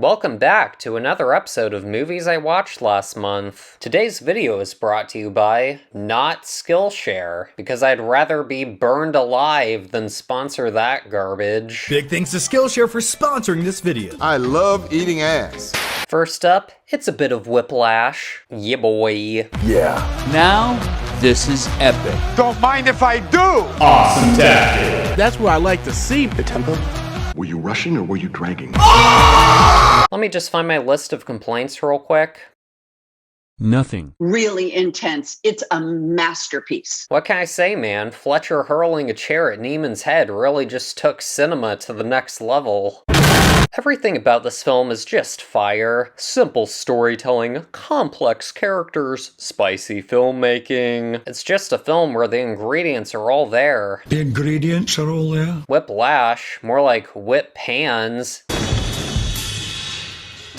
Welcome back to another episode of Movies I Watched Last Month. Today's video is brought to you by not Skillshare, because I'd rather be burned alive than sponsor that garbage. Big thanks to Skillshare for sponsoring this video. I love eating ass. First up, it's a bit of Whiplash. Yeah, boy. Yeah. Now, this is epic. Don't mind if I do. Awesome tactic. That's what I like to see. The tempo? Were you rushing or were you dragging? Let me just find my list of complaints real quick. Nothing. Really intense. It's a masterpiece. What can I say, man? Fletcher hurling a chair at Neiman's head really just took cinema to the next level. Everything about this film is just fire. Simple storytelling, complex characters, spicy filmmaking. It's just a film where the ingredients are all there. The ingredients are all there. Whiplash, more like whip pans.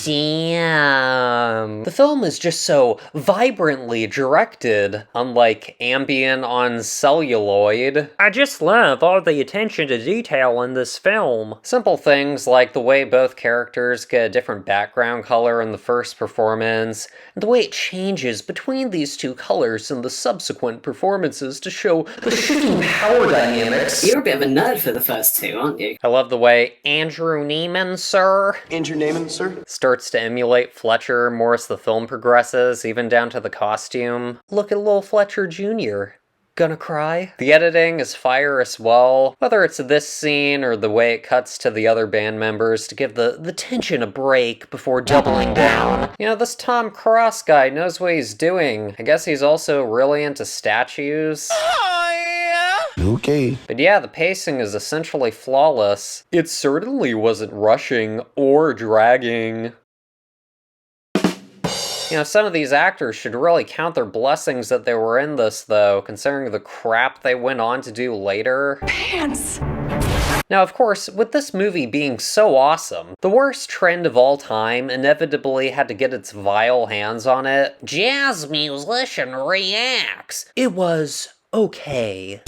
Damn. The film is just so vibrantly directed, unlike Ambien on celluloid. I just love all the attention to detail in this film. Simple things like the way both characters get a different background color in the first performance, and the way it changes between these two colors in the subsequent performances to show the shifting power dynamics. You're a bit of a nerd for the first two, aren't you? I love the way Andrew Neiman, sir, Andrew Neiman, sir? starts to emulate Fletcher more as the film progresses, even down to the costume. Look at little Fletcher Jr. Gonna cry? The editing is fire as well, whether it's this scene or the way it cuts to the other band members to give the tension a break before doubling down. You know, this Tom Cross guy knows what he's doing. I guess he's also really into statues. Okay. But yeah, the pacing is essentially flawless. It certainly wasn't rushing or dragging. You know, some of these actors should really count their blessings that they were in this, though, considering the crap they went on to do later. Pants! Now, of course, with this movie being so awesome, the worst trend of all time inevitably had to get its vile hands on it. Jazz musician reacts. It was okay.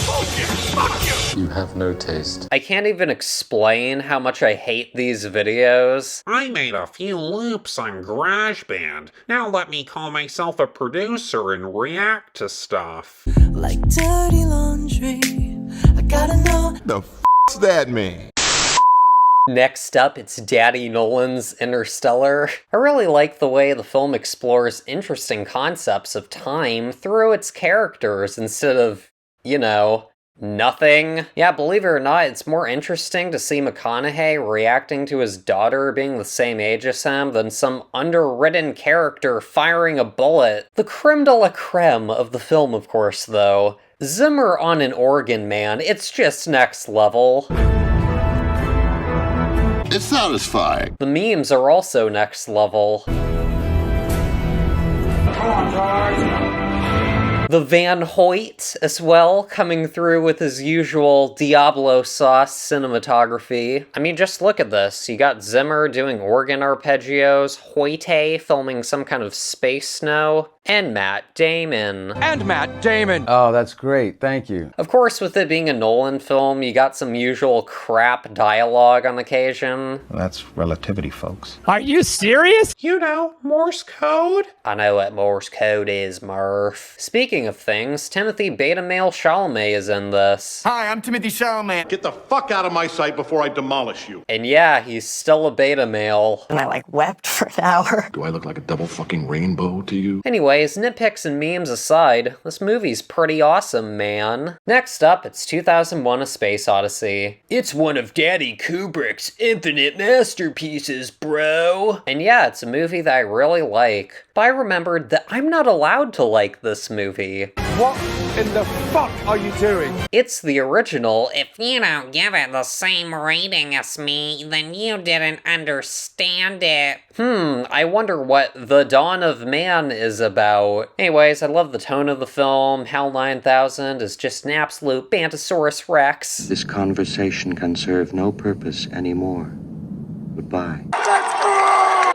You have no taste. I can't even explain how much I hate these videos. I made a few loops on GarageBand. Now let me call myself a producer and react to stuff. Like dirty laundry, I gotta know. The f***'s that mean? Next up, it's Daddy Nolan's Interstellar. I really like the way the film explores interesting concepts of time through its characters instead of, you know, nothing. Yeah, believe it or not, it's more interesting to see McConaughey reacting to his daughter being the same age as him than some underwritten character firing a bullet. The creme de la creme of the film, of course, though. Zimmer on an organ, man. It's just next level. It's satisfying. The memes are also next level. The Van Hoyt as well, coming through with his usual Diablo sauce cinematography. I mean, just look at this. You got Zimmer doing organ arpeggios, Hoyte filming some kind of space snow, and Matt Damon. Oh, that's great. Thank you. Of course, with it being a Nolan film, you got some usual crap dialogue on occasion. That's relativity, folks. Are you serious? You know, Morse code? I know what Morse code is, Murph. Speaking of things, Timothy Beta Male Chalamet is in this. Hi, I'm Timothy Chalamet. Get the fuck out of my sight before I demolish you. And yeah, he's still a beta male. And I wept for an hour. Do I look like a double fucking rainbow to you? Anyways, nitpicks and memes aside, this movie's pretty awesome, man. Next up, it's 2001: A Space Odyssey. It's one of Daddy Kubrick's infinite masterpieces, bro. And yeah, it's a movie that I really like. But I remembered that I'm not allowed to like this movie. What in the fuck are you doing? It's the original. If you don't give it the same rating as me, then you didn't understand it. I wonder what The Dawn of Man is about. Anyways, I love the tone of the film. HAL 9000 is just an absolute Bantosaurus Rex. This conversation can serve no purpose anymore. Goodbye.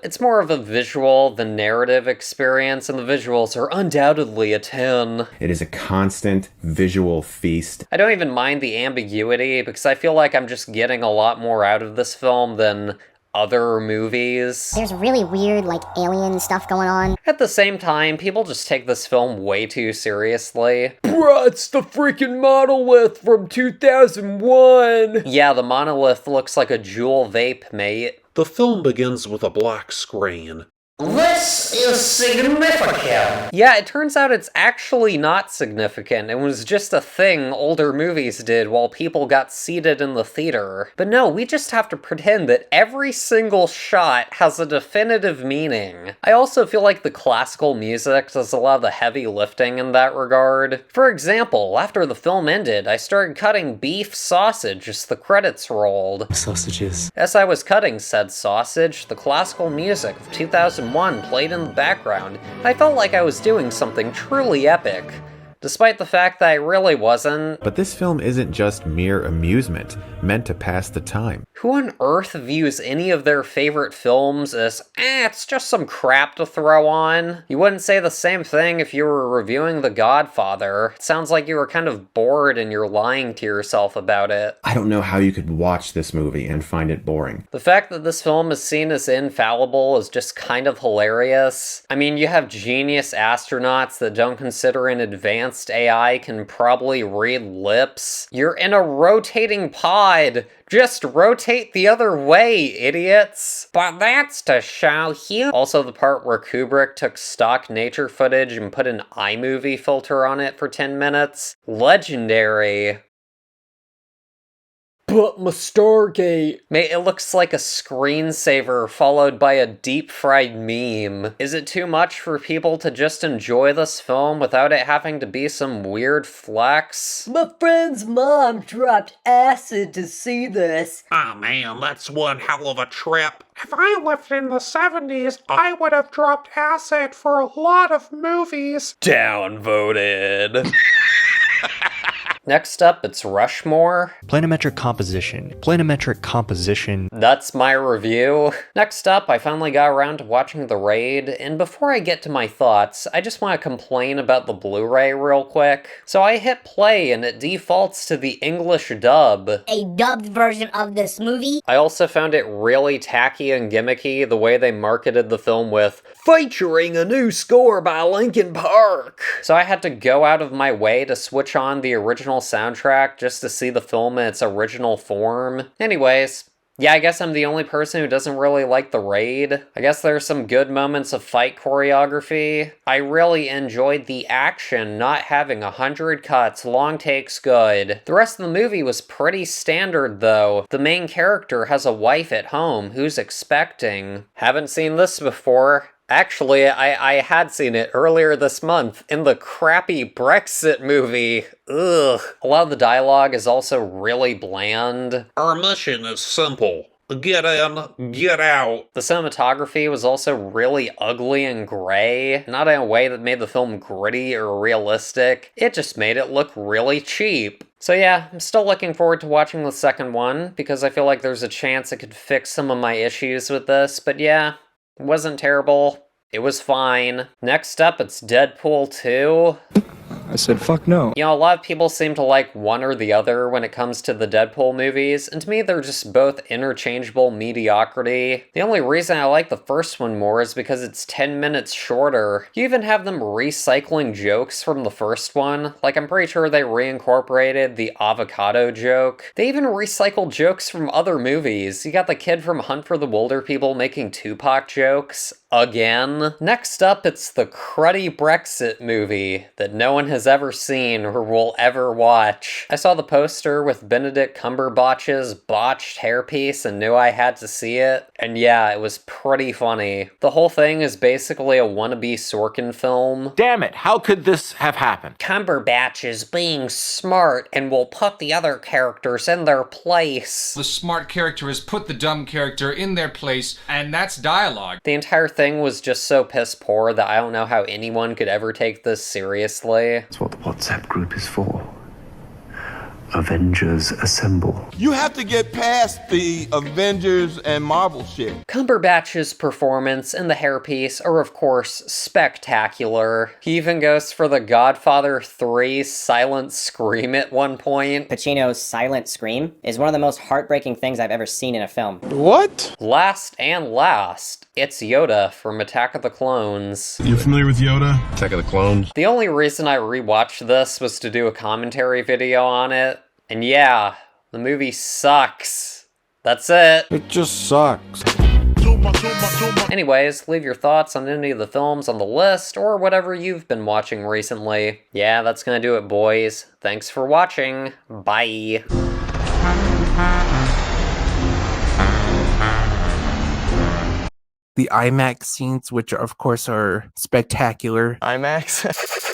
It's more of a visual than narrative experience, and the visuals are undoubtedly a 10. It is a constant visual feast. I don't even mind the ambiguity, because I feel like I'm just getting a lot more out of this film than other movies. There's really weird, like, alien stuff going on. At the same time, people just take this film way too seriously. Bruh, it's the freaking monolith from 2001! Yeah, the monolith looks like a Juul vape, mate. The film begins with a black screen. This is significant! Yeah, it turns out it's actually not significant. It was just a thing older movies did while people got seated in the theater. But no, we just have to pretend that every single shot has a definitive meaning. I also feel like the classical music does a lot of the heavy lifting in that regard. For example, after the film ended, I started cutting beef sausage as the credits rolled. Sausages. As I was cutting said sausage, the classical music of 2001 played in the background, and I felt like I was doing something truly epic. Despite the fact that I really wasn't. But this film isn't just mere amusement, meant to pass the time. Who on earth views any of their favorite films as, it's just some crap to throw on? You wouldn't say the same thing if you were reviewing The Godfather. It sounds like you were kind of bored and you're lying to yourself about it. I don't know how you could watch this movie and find it boring. The fact that this film is seen as infallible is just kind of hilarious. I mean, you have genius astronauts that don't consider an advanced AI can probably read lips. You're in a rotating pod. Just rotate the other way, idiots. But that's to show you. Also, the part where Kubrick took stock nature footage and put an iMovie filter on it for 10 minutes. Legendary. But my Stargate. Mate, it looks like a screensaver followed by a deep-fried meme. Is it too much for people to just enjoy this film without it having to be some weird flex? My friend's mom dropped acid to see this. Oh man, that's one hell of a trip. If I lived in the 70s, I would have dropped acid for a lot of movies. Downvoted. Next up, it's Rushmore. Planimetric composition. Planimetric composition. That's my review. Next up, I finally got around to watching The Raid, and before I get to my thoughts, I just want to complain about the Blu-ray real quick. So I hit play and it defaults to the English dub. A dubbed version of this movie. I also found it really tacky and gimmicky the way they marketed the film with featuring a new score by Linkin Park. So I had to go out of my way to switch on the original soundtrack just to see the film in its original form. Anyways, yeah, I guess I'm the only person who doesn't really like The Raid. I guess there's some good moments of fight choreography. I really enjoyed the action, not having 100 cuts, long takes good. The rest of the movie was pretty standard though. The main character has a wife at home who's expecting. Haven't seen this before. Actually, I had seen it earlier this month in the crappy Brexit movie. Ugh. A lot of the dialogue is also really bland. Our mission is simple. Get in, get out. The cinematography was also really ugly and gray, not in a way that made the film gritty or realistic. It just made it look really cheap. So yeah, I'm still looking forward to watching the second one, because I feel like there's a chance it could fix some of my issues with this, but yeah. It wasn't terrible. It was fine. Next up, it's Deadpool 2. I said, fuck no. You know, a lot of people seem to like one or the other when it comes to the Deadpool movies, and to me they're just both interchangeable mediocrity. The only reason I like the first one more is because it's 10 minutes shorter. You even have them recycling jokes from the first one. Like, I'm pretty sure they reincorporated the avocado joke. They even recycled jokes from other movies. You got the kid from Hunt for the Wilder People making Tupac jokes. Again. Next up, it's the cruddy Brexit movie that no one has ever seen or will ever watch. I saw the poster with Benedict Cumberbatch's botched hairpiece and knew I had to see it. And yeah, it was pretty funny. The whole thing is basically a wannabe Sorkin film. Damn it, how could this have happened? Cumberbatch is being smart and will put the other characters in their place. The smart character has put the dumb character in their place, and that's dialogue. The entire thing was just so piss poor that I don't know how anyone could ever take this seriously. That's what the WhatsApp group is for. Avengers assemble. You have to get past the Avengers and Marvel shit. Cumberbatch's performance and the hairpiece are of course spectacular. He even goes for the Godfather 3 silent scream at one point. Pacino's silent scream is one of the most heartbreaking things I've ever seen in a film. What? Last, it's Yoda from Attack of the Clones. You familiar with Yoda? Attack of the Clones. The only reason I rewatched this was to do a commentary video on it. And yeah, the movie sucks. That's it. It just sucks. Anyways, leave your thoughts on any of the films on the list or whatever you've been watching recently. Yeah, that's gonna do it, boys. Thanks for watching. Bye. The IMAX scenes, which of course are spectacular. IMAX?